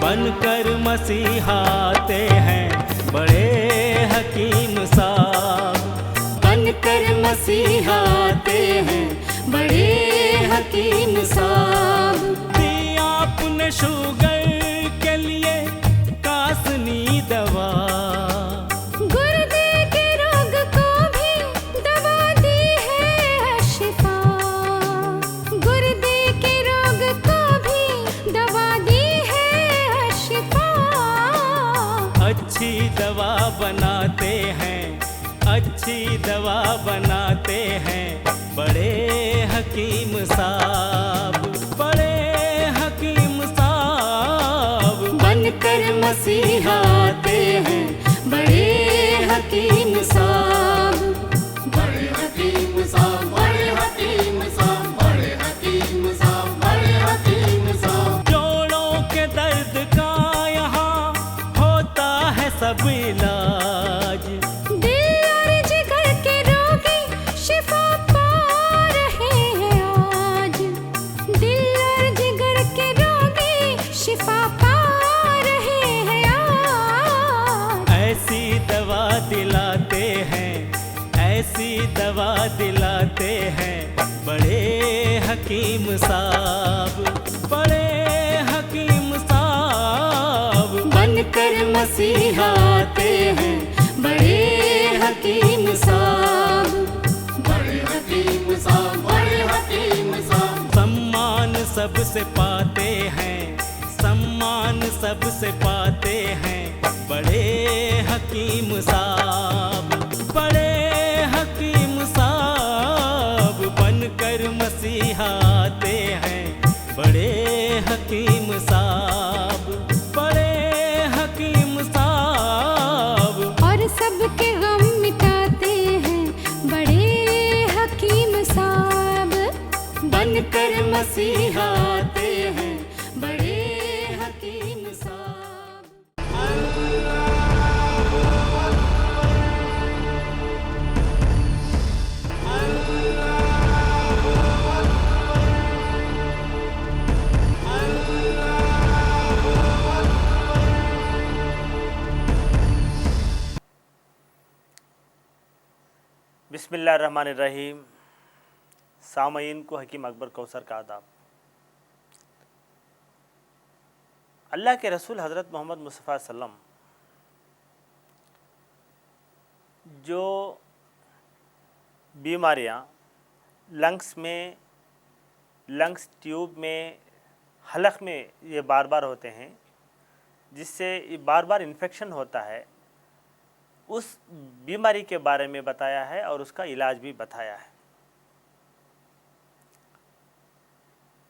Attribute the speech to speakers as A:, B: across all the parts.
A: बनकर मसीहाते हैं बड़े हकीम साहब।
B: बनकर मसीहाते हैं बड़े हकीम साहब।
A: दिया आपने शुगर के लिए कासनी दवा,
B: गुर्दे के रोग को भी दवा दी है शिफा। गुर्दे के रोग को भी दवा दी है शिफा।
A: अच्छी दवा बनाते हैं, अच्छी दवा बनाते हैं बड़े हकीम साहब, बड़े हकीम साहब।
B: बनकर मसीहाते हैं बड़े हकीम साहब।
C: बड़े हकीम साहब, बड़े हकीम साहब, बड़े हकीम साहब, बड़े हकीम साहब।
A: जोड़ों के दर्द का यहाँ होता है सब इलाज,
B: दिल और जिगर के रोगी शिफा पा रहे हैं आज। दिल और जिगर के रोगी शिफा पा रहे हैं आज।
A: ऐसी दवा दिलाते हैं, ऐसी दवा दिलाते हैं बड़े हकीम साहब, बड़े हकीम साहब।
B: बनकर मसीहाते हैं बड़े हकीम साहब।
C: बड़े हकीम साहब, बड़े हकीम साहब।
A: सम्मान सबसे पाते हैं, सम्मान सबसे पाते हैं बड़े हकीम साहब, बड़े हकीम साहब। बनकर मसीहाते हैं बड़े हकीम साहब, बड़े हकीम साहब।
B: और सबके गम मिटाते हैं बड़े हकीम साहब। बनकर मसीहाते हैं बड़े हकीम साहब।
D: बिस्मिल्लाहिर्रहमानिर्रहीम। सामईन को हकीम अकबर कौसर का आदाब। अल्लाह के रसूल हज़रत मोहम्मद मुस्तफ़ा सल्लम जो बीमारियाँ लंग्स में, लंग्स ट्यूब में, हलक में ये बार बार होते हैं, जिससे ये बार बार इन्फेक्शन होता है, उस बीमारी के बारे में बताया है और उसका इलाज भी बताया है।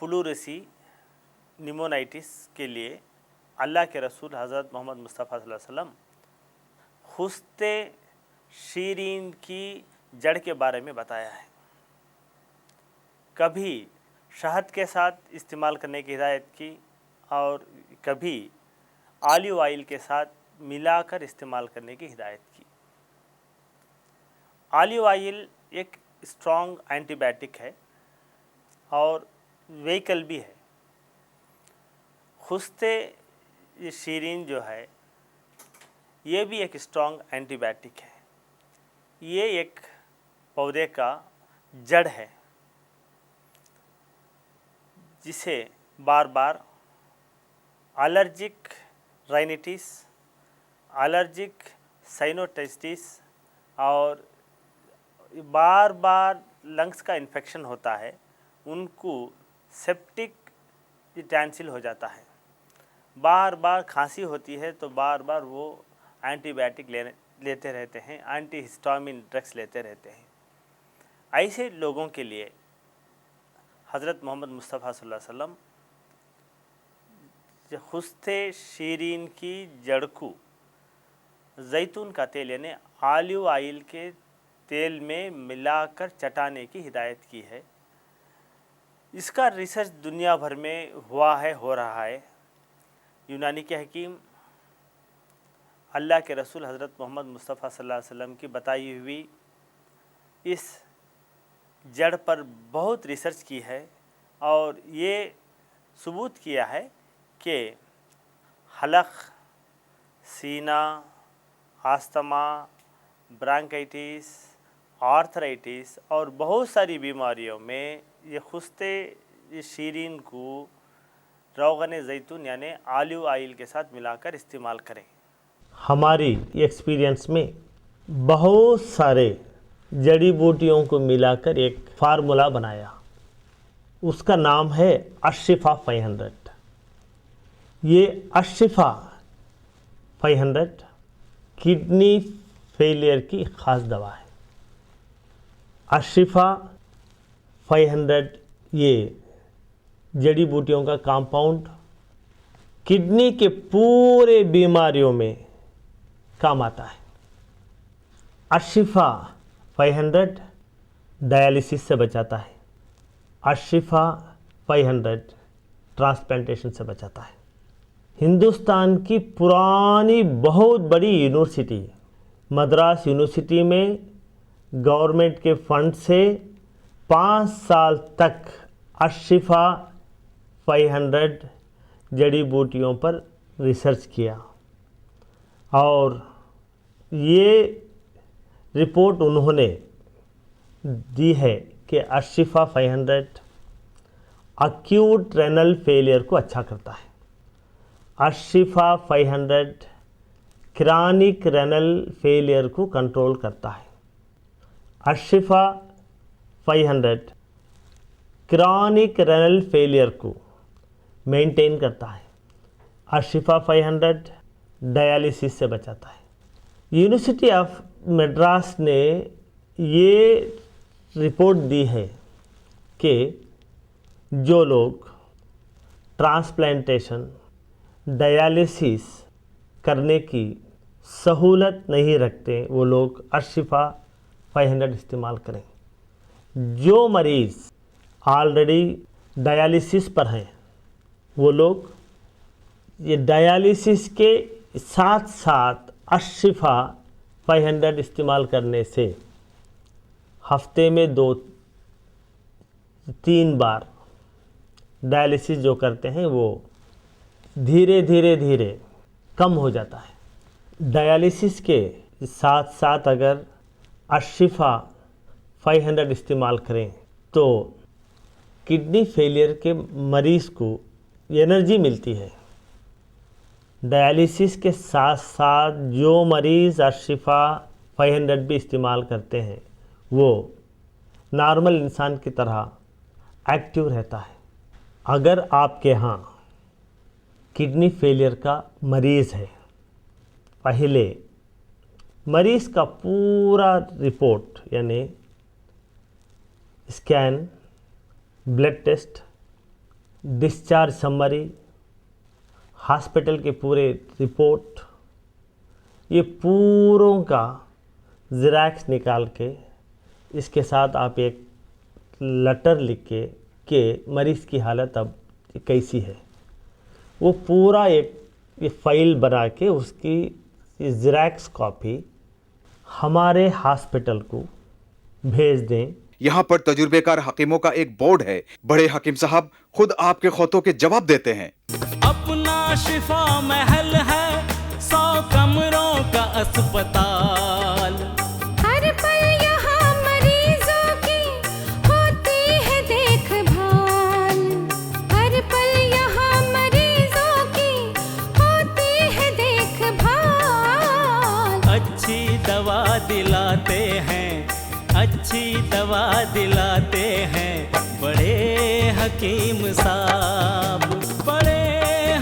D: प्लूरेसी निमोनाइटिस के लिए अल्लाह के रसूल हज़रत मोहम्मद मुस्तफ़ा सल्लल्लाहु अलैहि वसल्लम खुस्ते शीरीन की जड़ के बारे में बताया है। कभी शहद के साथ इस्तेमाल करने की हिदायत की और कभी ऑलिव ऑयल के साथ मिलाकर इस्तेमाल करने की हिदायत की। ऑलिव ऑयल एक स्ट्रॉन्ग एंटीबायोटिक है और व्हीकल भी है। खुस्ते शीरीन जो है ये भी एक स्ट्रॉन्ग एंटीबायोटिक है। ये एक पौधे का जड़ है जिसे बार बार एलर्जिक राइनिटिस, एलर्जिक साइनोसाइटिस और बार बार लंग्स का इन्फेक्शन होता है, उनको सेप्टिक टैंसिल हो जाता है। बार बार खांसी होती है तो बार बार वो एंटीबायोटिक लेते रहते हैं, एंटी हिस्टामिन ड्रग्स लेते रहते हैं। ऐसे लोगों के लिए हज़रत मोहम्मद मुस्तफ़ा सल्लल्लाहु अलैहि वसल्लम खुस्ते शीरीन की जड़ को जैतून का तेल यानी ऑलिव ऑयल के तेल में मिलाकर चटाने की हिदायत की है। इसका रिसर्च दुनिया भर में हुआ है, हो रहा है। यूनानी के हकीम अल्लाह के रसूल हज़रत मोहम्मद मुस्तफ़ा सल्लल्लाहु अलैहि वसल्लम की बताई हुई इस जड़ पर बहुत रिसर्च की है और ये सबूत किया है कि हलक, सीना, आस्थमा, ब्रांकाइटिस, आर्थराइटिस और बहुत सारी बीमारियों में ये खुश्ते शीरीन को रोगन ज़ैतून यानी ऑलिव ऑयल के साथ मिलाकर इस्तेमाल करें। हमारी एक्सपीरियंस में बहुत सारे जड़ी बूटियों को मिलाकर एक फार्मूला बनाया, उसका नाम है अशिफा 500। ये अशिफा 500 किडनी फेलियर की ख़ास दवा है। अशिफा 500 ये जड़ी बूटियों का कंपाउंड किडनी के पूरे बीमारियों में काम आता है। अशिफा 500 डायलिसिस से बचाता है। अशिफा 500 ट्रांसप्लांटेशन से बचाता है। हिंदुस्तान की पुरानी बहुत बड़ी यूनिवर्सिटी मद्रास यूनिवर्सिटी में गवर्नमेंट के फंड से 5 साल तक अशिफा 500 जड़ी बूटियों पर रिसर्च किया और ये रिपोर्ट उन्होंने दी है कि अशिफा 500 अक्यूट रेनल फेलियर को अच्छा करता है। अशिफा 500 क्रॉनिक रेनल फेलियर को कंट्रोल करता है। अशिफा 500 क्रॉनिक रेनल फेलियर को मेंटेन करता है। अशिफा 500 डायलिसिस से बचाता है। यूनिवर्सिटी ऑफ मद्रास ने ये रिपोर्ट दी है कि जो लोग ट्रांसप्लांटेशन डायलिसिस करने की सहूलत नहीं रखते वो लोग अशिफा 500 इस्तेमाल करें। जो मरीज़ ऑलरेडी डायलिसिस पर हैं वो लोग ये डायलिसिस के साथ साथ अशिफा 500 इस्तेमाल करने से हफ्ते में 2-3 बार डायलिसिस जो करते हैं वो धीरे धीरे कम हो जाता है। डायलिसिस के साथ साथ अगर अशिफा 500 इस्तेमाल करें तो किडनी फेलियर के मरीज़ को एनर्जी मिलती है। डायलिसिस के साथ साथ जो मरीज़ अशिफा 500 भी इस्तेमाल करते हैं वो नॉर्मल इंसान की तरह एक्टिव रहता है। अगर आपके यहाँ किडनी फेलियर का मरीज़ है, पहले मरीज़ का पूरा रिपोर्ट यानी scan, blood test, discharge summary, hospital के पूरे रिपोर्ट, ये पूरों का ज़ेरॉक्स निकाल के इसके साथ आप एक लेटर लिख के मरीज़ की हालत अब कैसी है वो पूरा एक ये फाइल बना के उसकी ज़ेरॉक्स कॉपी हमारे हॉस्पिटल को भेज दें।
E: यहाँ पर तजुर्बेकार हकीमों का एक बोर्ड है। बड़े हकीम साहब खुद आपके खौतों के जवाब देते हैं।
A: अपना शिफा महल है 100 कमरों का अस्पताल।
B: हर पल यहाँ मरीजों की होती है देखभाल। हर पल यहाँ मरीजों की होती है देखभाल।
A: अच्छी दवा दिलाते हैं, अच्छी दवा दिलाते हैं बड़े हकीम साहब, बड़े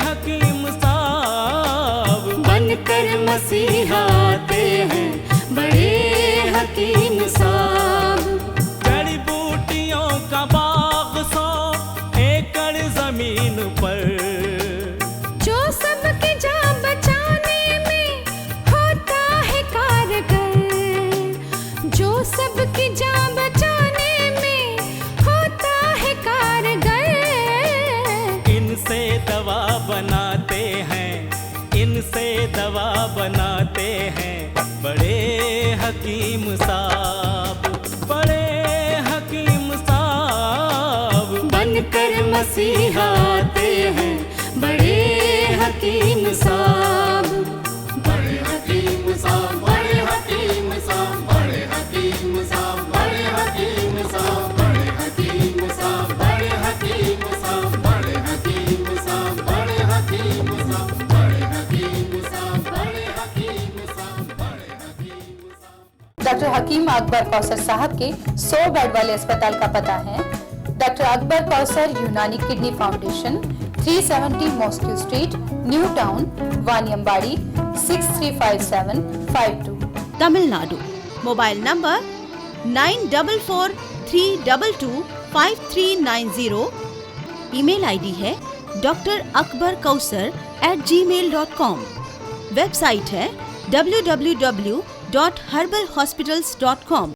A: हकीम साहब
B: बनकर मसीहा आते हैं बड़े हकीम साहब।
A: जड़ी बूटियों का बाग 100 एकड़ जमीन पर,
B: जो सबकी जान बचाने में होता है कारगर। जो सबकी जान बचाने में होता है कारगर।
A: इनसे दवा बनाते हैं, इनसे दवा बनाते हैं बड़े हकीम साहब, बड़े हकीम साहब
B: बनकर मसीहा आते हैं बड़े हकीम हकीम साहब।
C: बड़े हकीम साहब, बड़े हकीम साहब, बड़े हकीम साहब, बड़े हकीम साहब, बड़े हकीम साहब, बड़े हकीम साहब, बड़े हकीम साहब, बड़े हकीम साहब, बड़े हकीम साहब, बड़े हकीम साहब, बड़े हकीम साहब।
F: डॉक्टर हकीम अकबर कौसर साहब के 100 बेड वाले अस्पताल का पता है doctor Akbar Kausar Unani kidney foundation, 370 mosque street, new town, Vaniyambadi, 635752,
G: Tamil Nadu. Mobile number 9443225390। Email ID है drakbarkausar@gmail.com। वेबसाइट है www.herbalhospitals.com।